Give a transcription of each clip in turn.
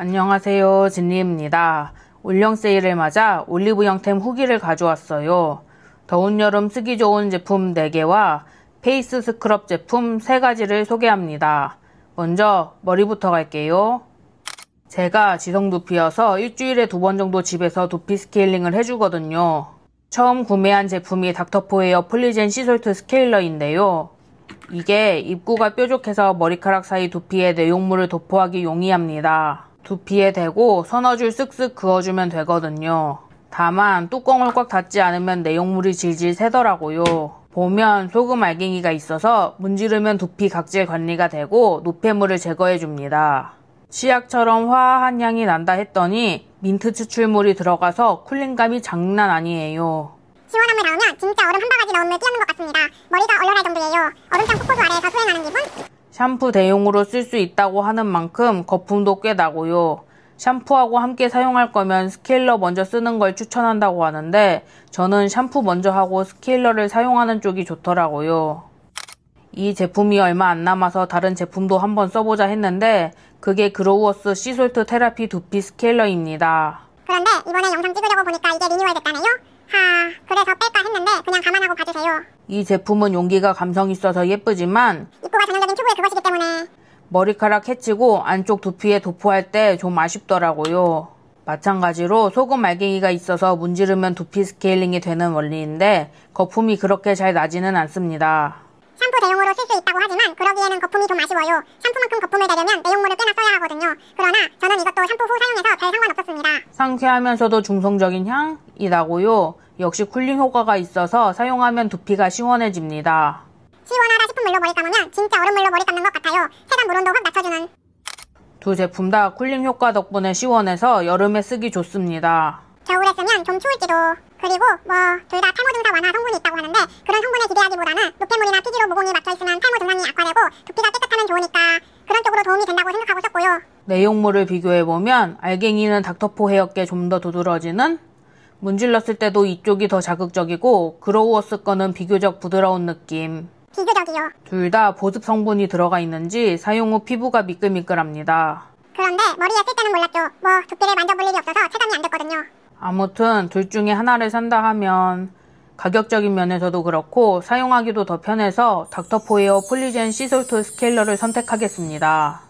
안녕하세요, 진리입니다. 올영 세일을 맞아 올리브영템 후기를 가져왔어요. 더운 여름 쓰기 좋은 제품 4개와 페이스 스크럽 제품 3가지를 소개합니다. 먼저 머리부터 갈게요. 제가 지성 두피여서 일주일에 2번 정도 집에서 두피 스케일링을 해주거든요. 처음 구매한 제품이 닥터포 헤어 폴리젠 시솔트 스케일러인데요. 이게 입구가 뾰족해서 머리카락 사이 두피에 내용물을 도포하기 용이합니다. 두피에 대고 서너 줄 쓱쓱 그어주면 되거든요. 다만 뚜껑을 꽉 닫지 않으면 내용물이 질질 새더라고요. 보면 소금 알갱이가 있어서 문지르면 두피 각질 관리가 되고 노폐물을 제거해줍니다. 치약처럼 화한 향이 난다 했더니 민트 추출물이 들어가서 쿨링감이 장난 아니에요. 시원한 물 나오면 진짜 얼음 한 바가지 넣은 물 끼얹는 것 같습니다. 머리가 얼얼할 정도예요. 얼음장 폭포수 아래에서 소행하는 기분? 샴푸 대용으로 쓸 수 있다고 하는 만큼 거품도 꽤 나고요. 샴푸하고 함께 사용할 거면 스케일러 먼저 쓰는 걸 추천한다고 하는데 저는 샴푸 먼저 하고 스케일러를 사용하는 쪽이 좋더라고요. 이 제품이 얼마 안 남아서 다른 제품도 한번 써보자 했는데 그게 그로우어스 시솔트 테라피 두피 스케일러입니다. 그런데 이번에 영상 찍으려고 보니까 이게 리뉴얼 됐다네요? 그래서 뺄까 했는데 그냥 감안하고 봐주세요. 이 제품은 용기가 감성 있어서 예쁘지만 입구가 전형적인 튜브의 그것이기 때문에 머리카락 해치고 안쪽 두피에 도포할 때 좀 아쉽더라고요. 마찬가지로 소금 알갱이가 있어서 문지르면 두피 스케일링이 되는 원리인데 거품이 그렇게 잘 나지는 않습니다. 샴푸 대용으로 쓸 수 있다고 하지만 그러기에는 거품이 좀 아쉬워요. 샴푸만큼 거품을 내려면 내용물을 꽤나 써야 하거든요. 그러나 저는 이것도 샴푸 후 사용해서 별 상관없었습니다. 상쾌하면서도 중성적인 향이 나고요. 역시 쿨링 효과가 있어서 사용하면 두피가 시원해집니다. 시원하다 싶은 물로 머리 감으면 진짜 얼음물로 머리 감는 것 같아요. 세간 물온도 확 낮춰주는. 두 제품 다 쿨링 효과 덕분에 시원해서 여름에 쓰기 좋습니다. 겨울에 쓰면 좀 추울지도. 그리고 둘 다 탈모 증상 완화 성분이 있다고 하는데 그런 성분에 기대하기보다는 노폐물이나 피지로 모공이 막혀있으면 탈모 증상이 악화되고 두피가 깨끗하면 좋으니까 그런 쪽으로 도움이 된다고 생각하고 썼고요. 내용물을 비교해보면 알갱이는 닥터포 헤어께 좀 더 두드러지는? 문질렀을 때도 이쪽이 더 자극적이고 그로우어스 거는 비교적 부드러운 느낌. 비교적이요. 둘 다 보습 성분이 들어가 있는지 사용 후 피부가 미끌미끌합니다. 그런데 머리에 쓸 때는 몰랐죠. 두피를 만져볼 일이 없어서 체감이 안 됐거든요. 아무튼 둘 중에 하나를 산다 하면 가격적인 면에서도 그렇고 사용하기도 더 편해서 닥터포 헤어 폴리젠 시솔트 스케일러를 선택하겠습니다.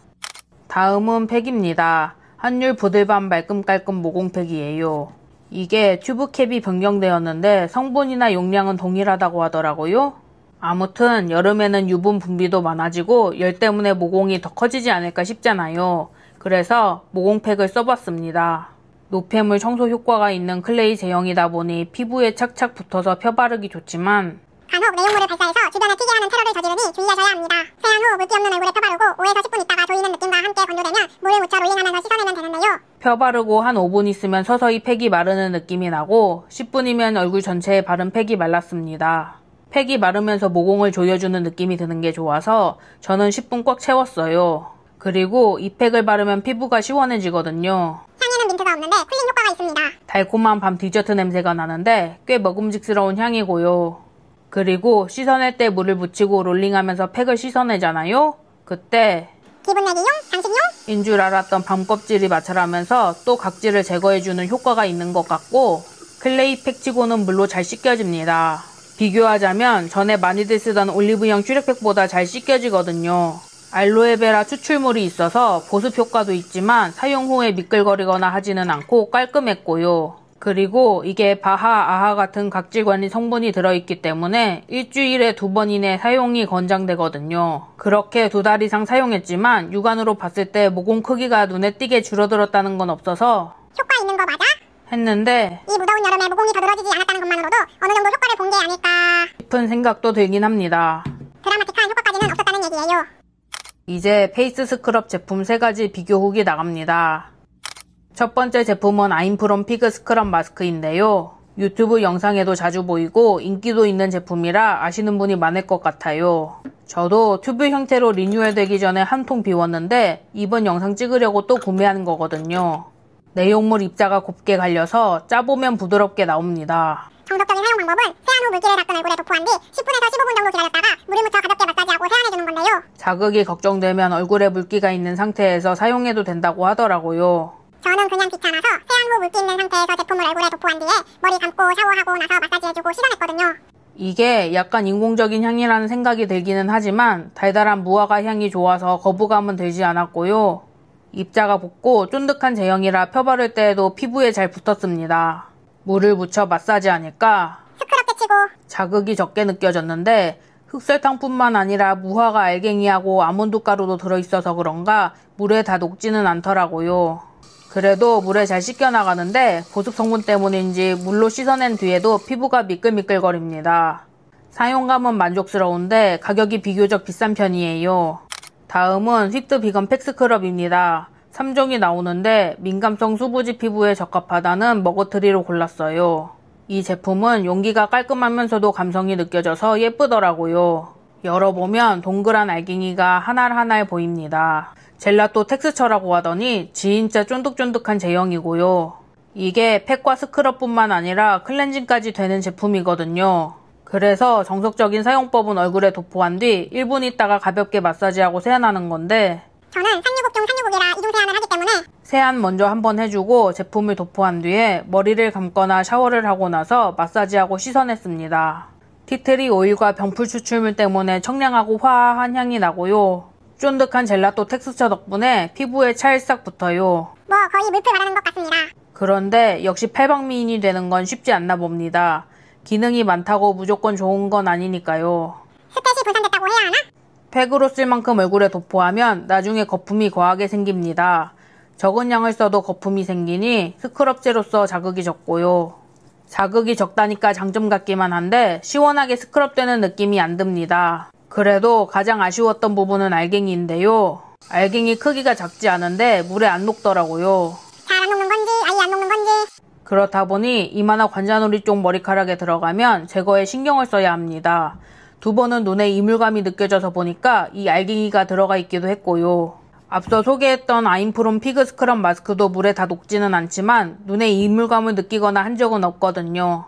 다음은 팩입니다. 한율 보들밤 말끔 깔끔 모공팩이에요. 이게 튜브 캡이 변경되었는데 성분이나 용량은 동일하다고 하더라고요. 아무튼 여름에는 유분 분비도 많아지고 열 때문에 모공이 더 커지지 않을까 싶잖아요. 그래서 모공팩을 써봤습니다. 노폐물 청소 효과가 있는 클레이 제형이다 보니 피부에 착착 붙어서 펴바르기 좋지만 간혹 내용물을 발사해서 주변에 튀게 하는 테러를 저지르니 주의하셔야 합니다. 세안 후 물기 없는 얼굴에 펴바르고 5에서 10분 있다가 조이는 느낌과 함께 건조되면 물을 묻혀 롤링하면서 씻어내면 되는데요. 펴바르고 한 5분 있으면 서서히 팩이 마르는 느낌이 나고 10분이면 얼굴 전체에 바른 팩이 말랐습니다. 팩이 마르면서 모공을 조여주는 느낌이 드는 게 좋아서 저는 10분 꽉 채웠어요. 그리고 이 팩을 바르면 피부가 시원해지거든요. 향에는 민트가 없는데 쿨링 효과가 있습니다. 달콤한 밤 디저트 냄새가 나는데 꽤 먹음직스러운 향이고요. 그리고 씻어낼 때 물을 묻히고 롤링하면서 팩을 씻어내잖아요? 그때 기분 내기용? 장식용? 인 줄 알았던 밤 껍질이 마찰하면서 또 각질을 제거해주는 효과가 있는 것 같고 클레이 팩치고는 물로 잘 씻겨집니다. 비교하자면 전에 많이들 쓰던 올리브영 슈렉팩보다 잘 씻겨지거든요. 알로에베라 추출물이 있어서 보습 효과도 있지만 사용 후에 미끌거리거나 하지는 않고 깔끔했고요. 그리고 이게 바하, 아하 같은 각질 관리 성분이 들어있기 때문에 일주일에 2번 이내 사용이 권장되거든요. 그렇게 2달 이상 사용했지만 육안으로 봤을 때 모공 크기가 눈에 띄게 줄어들었다는 건 없어서 효과 있는 거 맞아? 했는데 이 무더운 여름에 모공이 더 늘어지지 않았다는 것만으로도 어느 정도 효과를 본 게 아닐까 싶은 생각도 들긴 합니다. 드라마틱한 효과까지는 없었다는 얘기예요. 이제 페이스 스크럽 제품 3가지 비교 후기 나갑니다. 첫 번째 제품은 아임프롬 피그 스크럽 마스크인데요. 유튜브 영상에도 자주 보이고 인기도 있는 제품이라 아시는 분이 많을 것 같아요. 저도 튜브 형태로 리뉴얼되기 전에 한 통 비웠는데 이번 영상 찍으려고 또 구매하는 거거든요. 내용물 입자가 곱게 갈려서 짜보면 부드럽게 나옵니다. 정석적인 사용 방법은 세안 후 물기를 닦은 얼굴에 도포한 뒤 10분에서 15분 정도 기다렸다가 물을 묻혀 가볍게 마사지하고 세안해주는 건데요. 자극이 걱정되면 얼굴에 물기가 있는 상태에서 사용해도 된다고 하더라고요. 저는 그냥 귀찮아서 세안 후 물기 있는 상태에서 제품을 얼굴에 도포한 뒤에 머리 감고 샤워하고 나서 마사지해주고 씻어냈거든요. 이게 약간 인공적인 향이라는 생각이 들기는 하지만 달달한 무화과 향이 좋아서 거부감은 들지 않았고요. 입자가 붓고 쫀득한 제형이라 펴바를 때에도 피부에 잘 붙었습니다. 물을 묻혀 마사지하니까 스크럽 제치고 자극이 적게 느껴졌는데 흑설탕뿐만 아니라 무화과 알갱이하고 아몬드 가루도 들어있어서 그런가 물에 다 녹지는 않더라고요. 그래도 물에 잘 씻겨나가는데 보습 성분 때문인지 물로 씻어낸 뒤에도 피부가 미끌미끌거립니다. 사용감은 만족스러운데 가격이 비교적 비싼 편이에요. 다음은 휘트 비건 팩 스크럽입니다. 3종이 나오는데 민감성 수부지 피부에 적합하다는 머그트리로 골랐어요. 이 제품은 용기가 깔끔하면서도 감성이 느껴져서 예쁘더라고요. 열어보면 동그란 알갱이가 하나하나 보입니다. 젤라또 텍스처라고 하더니 진짜 쫀득쫀득한 제형이고요. 이게 팩과 스크럽뿐만 아니라 클렌징까지 되는 제품이거든요. 그래서 정석적인 사용법은 얼굴에 도포한 뒤 1분 있다가 가볍게 마사지하고 세안하는 건데 저는 상유국 중 상유국이라 이중 세안을 하기 때문에 세안 먼저 한번 해주고 제품을 도포한 뒤에 머리를 감거나 샤워를 하고 나서 마사지하고 씻어냈습니다. 티트리 오일과 병풀 추출물 때문에 청량하고 화한 향이 나고요. 쫀득한 젤라또 텍스처 덕분에 피부에 찰싹 붙어요. 뭐 거의 물풀 바르는 것 같습니다. 그런데 역시 팔방미인이 되는 건 쉽지 않나 봅니다. 기능이 많다고 무조건 좋은 건 아니니까요. 스탯이 분산됐다고 해야 하나? 팩으로 쓸 만큼 얼굴에 도포하면 나중에 거품이 과하게 생깁니다. 적은 양을 써도 거품이 생기니 스크럽제로서 자극이 적고요. 자극이 적다니까 장점 같기만 한데 시원하게 스크럽되는 느낌이 안 듭니다. 그래도 가장 아쉬웠던 부분은 알갱이인데요. 알갱이 크기가 작지 않은데 물에 안 녹더라고요. 잘 안 녹는 건지 아예 안 녹는 건지. 그렇다 보니 이마나 관자놀이 쪽 머리카락에 들어가면 제거에 신경을 써야 합니다. 2번은 눈에 이물감이 느껴져서 보니까 이 알갱이가 들어가 있기도 했고요. 앞서 소개했던 아임프롬 피그 스크럽 마스크도 물에 다 녹지는 않지만 눈에 이물감을 느끼거나 한 적은 없거든요.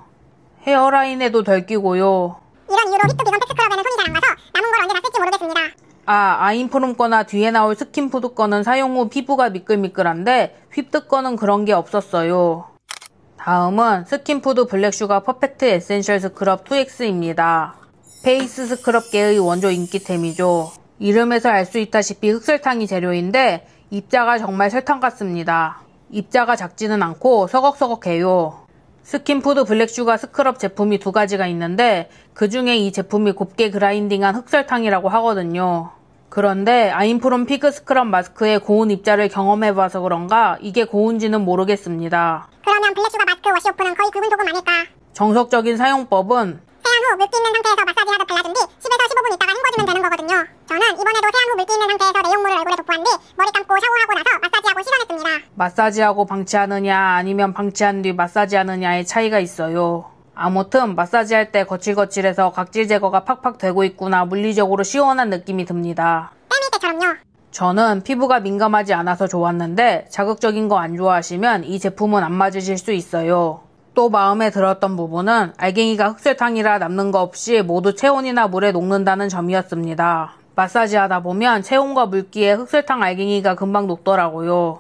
헤어라인에도 덜 끼고요. 이런 이유로 휘트 비건 팩 스크럽에는 손이 잘 안 가서 남은 걸 언제 다 쓸지 모르겠습니다. 아임프롬 거나 뒤에 나올 스킨푸드 거는 사용 후 피부가 미끌미끌한데 휘트 거는 그런 게 없었어요. 다음은 스킨푸드 블랙슈가 퍼펙트 에센셜 스크럽 2X입니다. 페이스 스크럽계의 원조 인기템이죠. 이름에서 알 수 있다시피 흑설탕이 재료인데 입자가 정말 설탕 같습니다. 입자가 작지는 않고 서걱서걱해요. 스킨푸드 블랙슈가 스크럽 제품이 2가지가 있는데 그 중에 이 제품이 곱게 그라인딩한 흑설탕이라고 하거든요. 그런데 아임프롬 피그 스크럽 마스크의 고운 입자를 경험해봐서 그런가 이게 고운지는 모르겠습니다. 그러면 블랙슈가 마스크 워시오프는 거의 굵은 소금 아닐까? 정석적인 사용법은 세안 후 물기 있는 상태에서 마사지하듯 발라준 뒤 10에서 15분 있다가 헹궈주면 되는 거거든요. 저는 이번에도 세안 후 물기 있는 상태에서 내용물을 얼굴에 도포한 뒤 머리 감고 샤워하고 나서 마사지하고 씻어냈습니다. 마사지하고 방치하느냐 아니면 방치한 뒤 마사지하느냐의 차이가 있어요. 아무튼 마사지할 때 거칠거칠해서 각질 제거가 팍팍 되고 있구나 물리적으로 시원한 느낌이 듭니다. 땜일 때처럼요. 저는 피부가 민감하지 않아서 좋았는데 자극적인 거 안 좋아하시면 이 제품은 안 맞으실 수 있어요. 또 마음에 들었던 부분은 알갱이가 흑설탕이라 남는 거 없이 모두 체온이나 물에 녹는다는 점이었습니다. 마사지 하다 보면 체온과 물기에 흑설탕 알갱이가 금방 녹더라고요.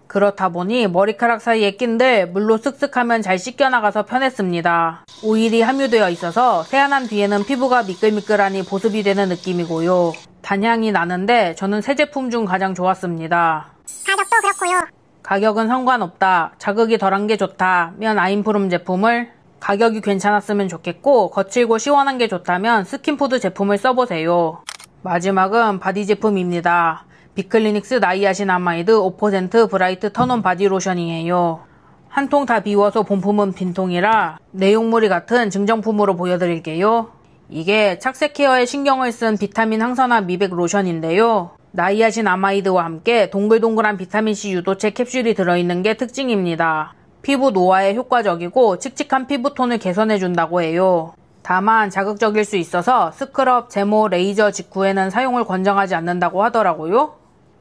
그렇다 보니 머리카락 사이에 낀들 물로 쓱쓱하면 잘 씻겨나가서 편했습니다. 오일이 함유되어 있어서 세안한 뒤에는 피부가 미끌미끌하니 보습이 되는 느낌이고요. 단향이 나는데 저는 새 제품 중 가장 좋았습니다. 가격도 그렇고요. 가격은 상관없다, 자극이 덜한 게 좋다면 아임프롬 제품을, 가격이 괜찮았으면 좋겠고 거칠고 시원한 게 좋다면 스킨푸드 제품을 써보세요. 마지막은 바디 제품입니다. 비클리닉스 나이아신아마이드 5% 브라이트 턴온 바디 로션이에요. 한 통 다 비워서 본품은 빈통이라 내용물이 같은 증정품으로 보여드릴게요. 이게 착색 헤어에 신경을 쓴 비타민 항산화 미백 로션인데요. 나이아신아마이드와 함께 동글동글한 비타민C 유도체 캡슐이 들어있는 게 특징입니다. 피부 노화에 효과적이고 칙칙한 피부톤을 개선해준다고 해요. 다만 자극적일 수 있어서 스크럽, 제모, 레이저 직후에는 사용을 권장하지 않는다고 하더라고요.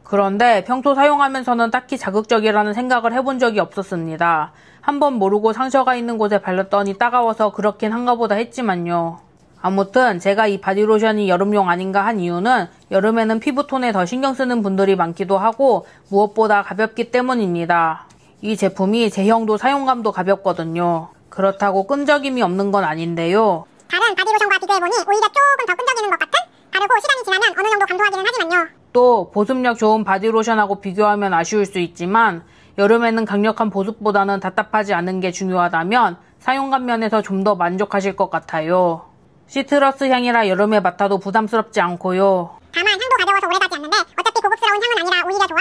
그런데 평소 사용하면서는 딱히 자극적이라는 생각을 해본 적이 없었습니다. 한번 모르고 상처가 있는 곳에 발랐더니 따가워서 그렇긴 한가 보다 했지만요. 아무튼 제가 이 바디로션이 여름용 아닌가 한 이유는 여름에는 피부톤에 더 신경 쓰는 분들이 많기도 하고 무엇보다 가볍기 때문입니다. 이 제품이 제형도 사용감도 가볍거든요. 그렇다고 끈적임이 없는 건 아닌데요. 다른 바디로션과 비교해보니 오히려 조금 더 끈적이는 것 같은? 다르고 시간이 지나면 어느 정도 감소하기는 하지만요. 또 보습력 좋은 바디로션하고 비교하면 아쉬울 수 있지만 여름에는 강력한 보습보다는 답답하지 않은 게 중요하다면 사용감 면에서 좀 더 만족하실 것 같아요. 시트러스 향이라 여름에 맡아도 부담스럽지 않고요. 다만 향도 가벼워서 오래가지 않는데 어차피 고급스러운 향은 아니라 오히려 좋아?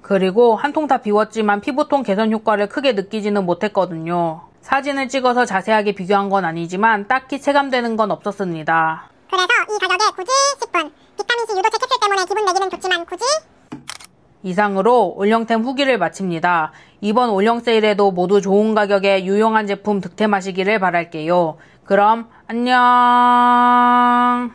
그리고 한 통 다 비웠지만 피부톤 개선 효과를 크게 느끼지는 못했거든요. 사진을 찍어서 자세하게 비교한 건 아니지만 딱히 체감되는 건 없었습니다. 그래서 이 가격에 굳이 싶은 비타민C 유도체 캡슐 때문에 기분 내기는 좋지만 굳이? 이상으로 올영템 후기를 마칩니다. 이번 올영 세일에도 모두 좋은 가격에 유용한 제품 득템하시기를 바랄게요. 그럼 안녕.